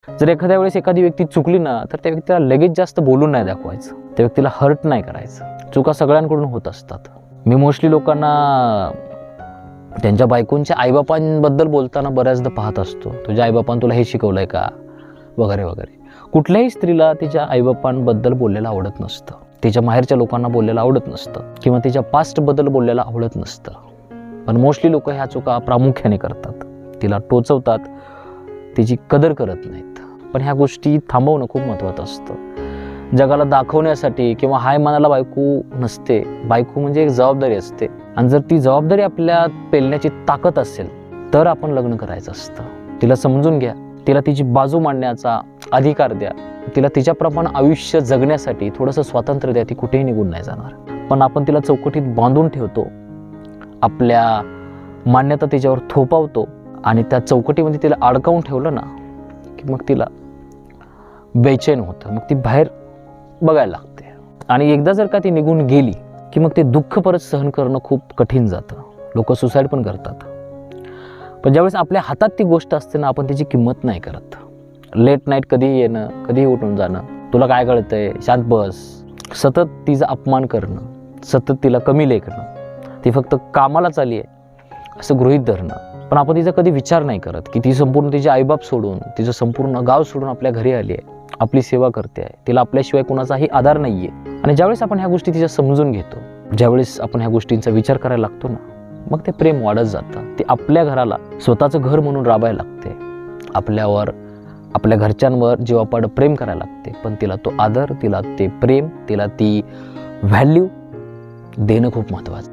जर एखाद्या वेळेस एखादी व्यक्ती चुकली ना, तर त्या व्यक्तीला लगेच जास्त बोलून नाही दाखवायचं, त्या व्यक्तीला हर्ट नाही करायचं. चुका सगळ्यांकडून होत असतात. मी मोस्टली लोकांना त्यांच्या बायकोंच्या आईबापांबद्दल बोलताना बऱ्याचदा पाहत असतो, तुझ्या आईबापांनी तुला हे शिकवलंय का वगैरे वगैरे. कुठल्याही स्त्रीला तिच्या आईबापांबद्दल बोललेलं आवडत नसतं, तिच्या माहेरच्या लोकांना बोललेलं आवडत नसतं, किंवा तिच्या पास्टबद्दल बोललेलं आवडत नसतं. पण मोस्टली लोक ह्या चुका प्रामुख्याने करतात, तिला टोचवतात, तिची कदर करत नाहीत. पण ह्या गोष्टी थांबवणं खूप महत्त्वाचं असतं. जगाला दाखवण्यासाठी किंवा हाय मनाला बायको नसते, बायको म्हणजे एक जबाबदारी असते. आणि जर ती जबाबदारी आपल्यात पेलण्याची ताकद असेल तर आपण लग्न करायचं असतं. तिला समजून घ्या, तिला तिची बाजू मांडण्याचा अधिकार द्या, तिला तिच्याप्रमाणे आयुष्य जगण्यासाठी थोडंसं स्वातंत्र्य द्या. ती कुठेही निघून नाही जाणार. पण आपण तिला चौकटीत बांधून ठेवतो, आपल्या मान्यता तिच्यावर थोपावतो आणि त्या चौकटीमध्ये तिला अडकावून ठेवलं ना की मग तिला बेचैन होतं, मग ती बाहेर बघायला लागते. आणि एकदा जर का ती निघून गेली की मग ते दुःख परत सहन करणं खूप कठीण जातं. लोक सुसाईड पण करतात. पण ज्यावेळेस आपल्या हातात ती गोष्ट असते ना, आपण त्याची किंमत नाही करत. लेट नाईट कधीही येणं, कधीही उठून जाणं, तुला काय कळतंय, शांत बस, सतत तिचा अपमान करणं, सतत तिला कमी लेखणं, ती फक्त कामाला चालली आहे असं गृहीत धरणं. पण आपण तिचा कधी विचार नाही करत की ती संपूर्ण तिचे आईबाप सोडून, तिचं संपूर्ण गाव सोडून आपल्या घरी आली आहे, आपली सेवा करते आहे, तिला आपल्याशिवाय कोणाचाही आधार नाही आहे. आणि ज्यावेळेस आपण ह्या गोष्टी तिच्या समजून घेतो, ज्यावेळेस आपण ह्या गोष्टींचा विचार करायला लागतो ना, मग ते प्रेम वाढत जातं. ते आपल्या घराला स्वतःचं घर म्हणून राबायला लागते, आपल्यावर, आपल्या घरच्यांवर जीवापाड प्रेम करायला लागते. पण तिला तो आदर, तिला ते प्रेम, तिला ती व्हॅल्यू देणं खूप महत्त्वाचं.